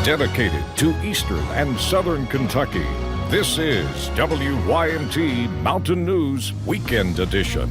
Dedicated to Eastern and Southern Kentucky, this is WYMT Mountain News Weekend Edition.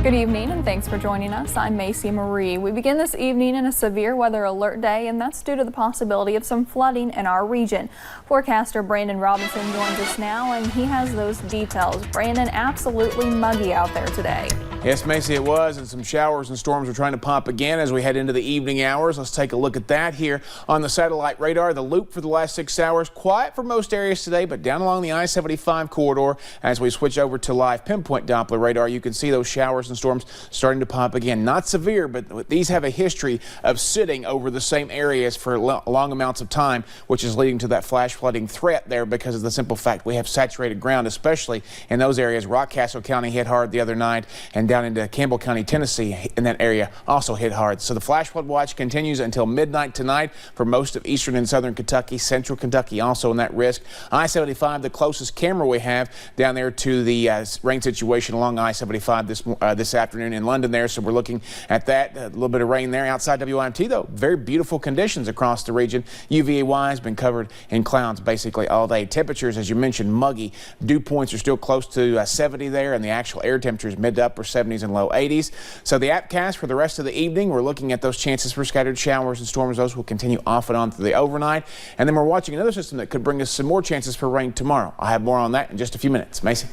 Good evening and thanks for joining us. I'm Macy Marie. We begin this evening in a severe weather alert day, and that's due to the possibility of some flooding in our region. Forecaster Brandon Robinson joins us now, and he has those details. Brandon, absolutely muggy out there today. Yes, Macy, it was, and some showers and storms are trying to pop again as we head into the evening hours. Let's take a look at that here on the satellite radar. The loop for the last 6 hours, quiet for most areas today, but down along the I-75 corridor, as we switch over to live pinpoint Doppler radar, you can see those showers and storms starting to pop again. Not severe, but these have a history of sitting over the same areas for long amounts of time, which is leading to that flash flooding threat there because of the simple fact we have saturated ground, especially in those areas. Rockcastle County hit hard the other night, and down into Campbell County, Tennessee, in that area also hit hard. So the flash flood watch continues until midnight tonight for most of eastern and southern Kentucky. Central Kentucky also in that risk. I-75, the closest camera we have down there to the rain situation along I-75 this afternoon in London there. So we're looking at that. A little bit of rain there outside WYMT, though. Very beautiful conditions across the region. UVA-Y has been covered in clouds basically all day. Temperatures, as you mentioned, muggy. Dew points are still close to 70 there, and the actual air temperatures mid to upper 70s and low 80s. So the appcast for the rest of the evening, we're looking at those chances for scattered showers and storms. Those will continue off and on through the overnight. And then we're watching another system that could bring us some more chances for rain tomorrow. I'll have more on that in just a few minutes. Macy.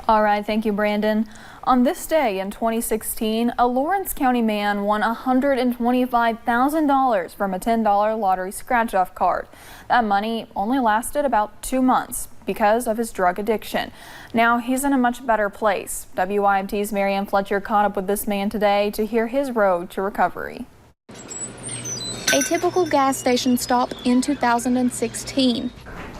All right, thank you, Brandon. On this day in 2016, a Lawrence County man won $125,000 from a $10 lottery scratch-off card. That money only lasted about 2 months because of his drug addiction. Now he's in a much better place. WYMT's Marianne Fletcher caught up with this man today to hear his road to recovery. A typical gas station stop in 2016.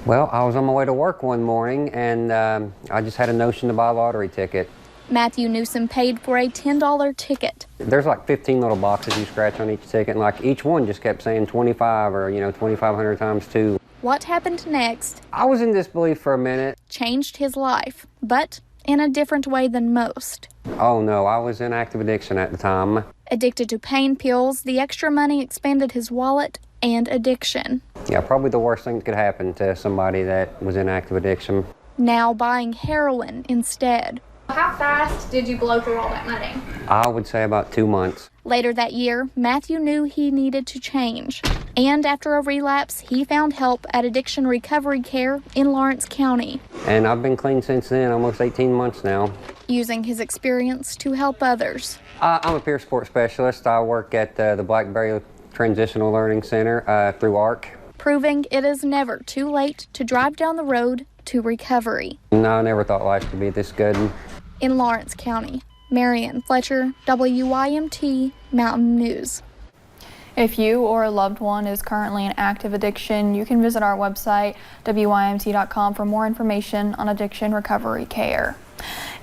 Well, I was on my way to work one morning, and I just had a notion to buy a lottery ticket. Matthew Newsom paid for a $10 ticket. There's like 15 little boxes you scratch on each ticket, and like each one just kept saying 25 or, 2,500 times 2. What happened next? I was in disbelief for a minute. Changed his life, but in a different way than most. Oh no, I was in active addiction at the time. Addicted to pain pills, the extra money expanded his wallet and addiction. Yeah, probably the worst thing that could happen to somebody that was in active addiction. Now buying heroin instead. How fast did you blow through all that money? I would say about 2 months. Later that year, Matthew knew he needed to change. And after a relapse, he found help at Addiction Recovery Care in Lawrence County. And I've been clean since then, almost 18 months now. Using his experience to help others. I'm a peer support specialist. I work at the Blackberry Transitional Learning Center through ARC. Proving it is never too late to drive down the road to recovery. No, I never thought life could be this good. In Lawrence County, Marianne Fletcher, WYMT Mountain News. If you or a loved one is currently in active addiction, you can visit our website, WYMT.com, for more information on addiction recovery care.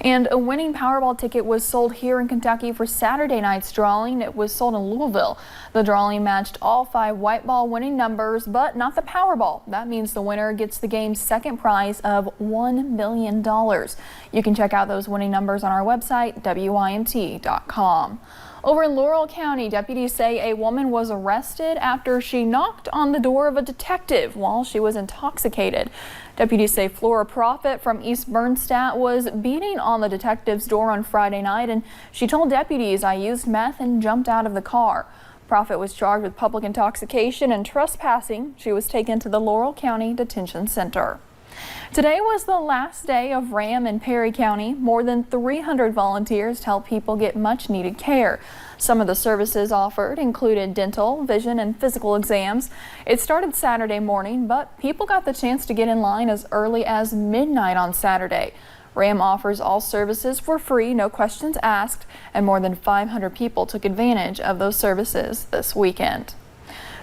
And a winning Powerball ticket was sold here in Kentucky for Saturday night's drawing. It was sold in Louisville. The drawing matched all 5 white ball winning numbers, but not the Powerball. That means the winner gets the game's second prize of $1 million. You can check out those winning numbers on our website, WYMT.com. Over in Laurel County, deputies say a woman was arrested after she knocked on the door of a detective while she was intoxicated. Deputies say Flora Profit from East Bernstadt was beating on the detective's door on Friday night, and she told deputies, "I used meth and jumped out of the car." Profit was charged with public intoxication and trespassing. She was taken to the Laurel County Detention Center. Today was the last day of RAM in Perry County. More than 300 volunteers to help people get much needed care. Some of the services offered included dental, vision, and physical exams. It started Saturday morning, but people got the chance to get in line as early as midnight on Saturday. RAM offers all services for free, no questions asked, and more than 500 people took advantage of those services this weekend.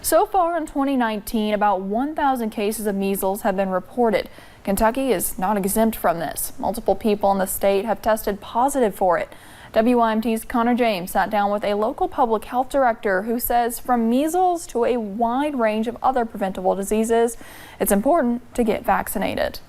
So far in 2019, about 1,000 cases of measles have been reported. Kentucky is not exempt from this. Multiple people in the state have tested positive for it. WYMT's Connor James sat down with a local public health director who says from measles to a wide range of other preventable diseases, it's important to get vaccinated.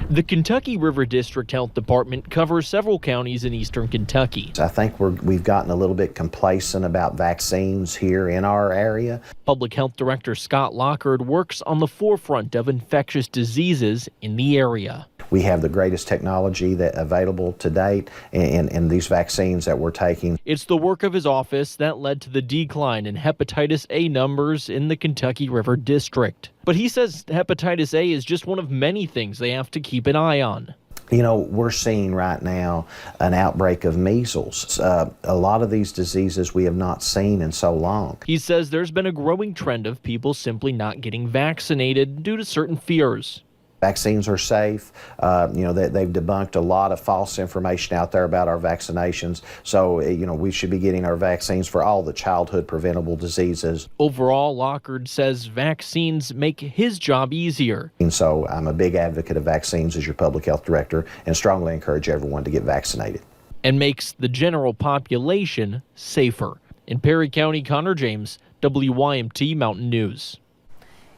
The Kentucky River District Health Department covers several counties in eastern Kentucky. I think we've gotten a little bit complacent about vaccines here in our area. Public Health Director Scott Lockard works on the forefront of infectious diseases in the area. We have the greatest technology that available to date in these vaccines that we're taking. It's the work of his office that led to the decline in hepatitis A numbers in the Kentucky River District. But he says hepatitis A is just one of many things they have to keep an eye on. You know, we're seeing right now an outbreak of measles. A lot of these diseases we have not seen in so long. He says there's been a growing trend of people simply not getting vaccinated due to certain fears. Vaccines are safe. You know, they've debunked a lot of false information out there about our vaccinations. So, you know, we should be getting our vaccines for all the childhood preventable diseases. Overall, Lockard says vaccines make his job easier. And so I'm a big advocate of vaccines as your public health director and strongly encourage everyone to get vaccinated. And makes the general population safer. In Perry County, Connor James, WYMT Mountain News.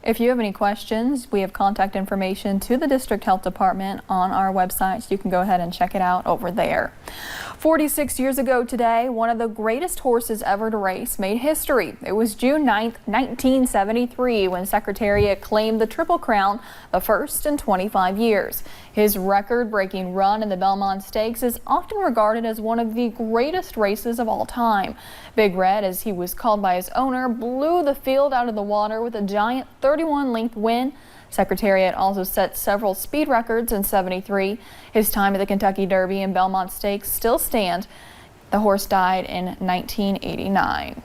If you have any questions, we have contact information to the District Health Department on our website, so you can go ahead and check it out over there. 46 years ago today, one of the greatest horses ever to race made history. It was June 9th, 1973, when Secretariat claimed the Triple Crown, the first in 25 years. His record-breaking run in the Belmont Stakes is often regarded as one of the greatest races of all time. Big Red, as he was called by his owner, blew the field out of the water with a giant 31-length win. Secretariat also set several speed records in '73. His time at the Kentucky Derby and Belmont Stakes still stand. The horse died in 1989.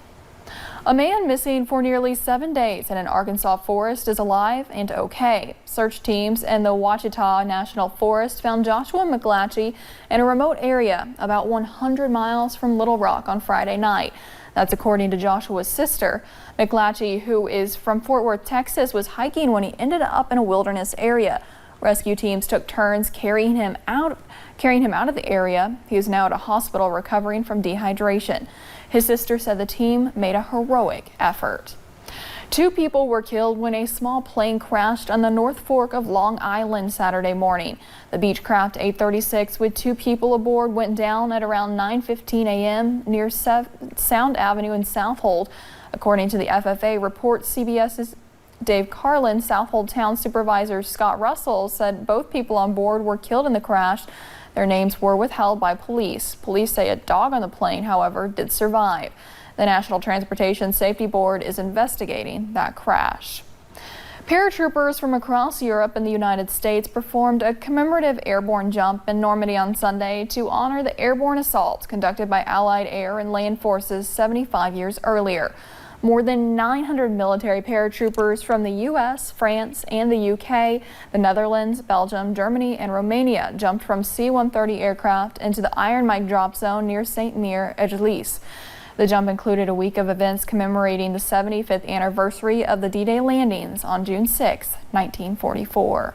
A man missing for nearly 7 days in an Arkansas forest is alive and okay. Search teams in the Ouachita National Forest found Joshua McGlatchy in a remote area about 100 miles from Little Rock on Friday night. That's according to Joshua's sister. McGlatchy, who is from Fort Worth, Texas, was hiking when he ended up in a wilderness area. Rescue teams took turns carrying him out of the area. He is now at a hospital recovering from dehydration. His sister said the team made a heroic effort. 2 people were killed when a small plane crashed on the North Fork of Long Island Saturday morning. The Beechcraft 836 with 2 people aboard went down at around 9:15 a.m. near Sound Avenue in Southold. According to the FFA report, CBS's Dave Carlin, Southold Town Supervisor Scott Russell, said both people on board were killed in the crash. Their names were withheld by police. Police say a dog on the plane, however, did survive. The National Transportation Safety Board is investigating that crash. Paratroopers from across Europe and the United States performed a commemorative airborne jump in Normandy on Sunday to honor the airborne assaults conducted by Allied air and land forces 75 years earlier. More than 900 military paratroopers from the U.S., France, and the U.K., the Netherlands, Belgium, Germany, and Romania jumped from C-130 aircraft into the Iron Mike drop zone near Saint-Mire-Eglise. The jump included a week of events commemorating the 75th anniversary of the D-Day landings on June 6, 1944.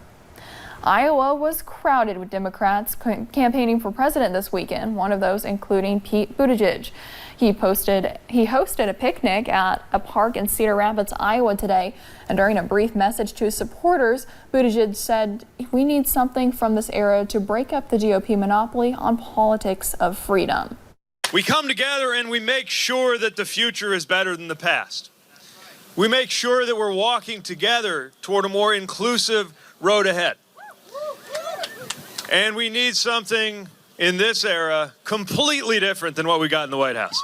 Iowa was crowded with Democrats campaigning for president this weekend, one of those including Pete Buttigieg. He hosted a picnic at a park in Cedar Rapids, Iowa today, and during a brief message to his supporters, Buttigieg said, "We need something from this era to break up the GOP monopoly on politics of freedom." We come together and we make sure that the future is better than the past. We make sure that we're walking together toward a more inclusive road ahead. And we need something in this era completely different than what we got in the White House.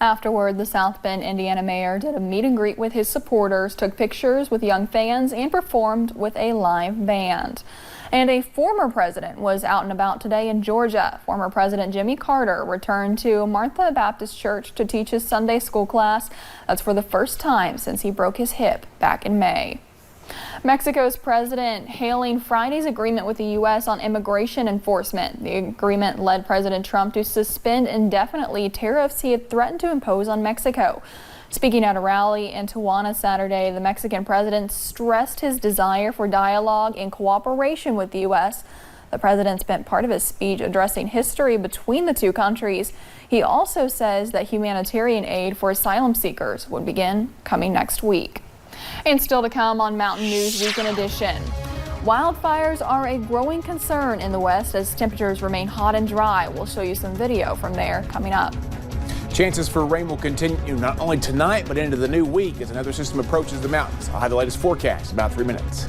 Afterward, the South Bend, Indiana mayor did a meet and greet with his supporters, took pictures with young fans, and performed with a live band. And a former president was out and about today in Georgia. Former President Jimmy Carter returned to Martha Baptist Church to teach his Sunday school class. That's for the first time since he broke his hip back in May. Mexico's president hailing Friday's agreement with the U.S. on immigration enforcement. The agreement led President Trump to suspend indefinitely tariffs he had threatened to impose on Mexico. Speaking at a rally in Tijuana Saturday, the Mexican president stressed his desire for dialogue and cooperation with the U.S. The president spent part of his speech addressing history between the two countries. He also says that humanitarian aid for asylum seekers would begin coming next week. And still to come on Mountain News Weekend Edition. Wildfires are a growing concern in the West as temperatures remain hot and dry. We'll show you some video from there coming up. Chances for rain will continue not only tonight but into the new week as another system approaches the mountains. I'll have the latest forecast in about 3 minutes.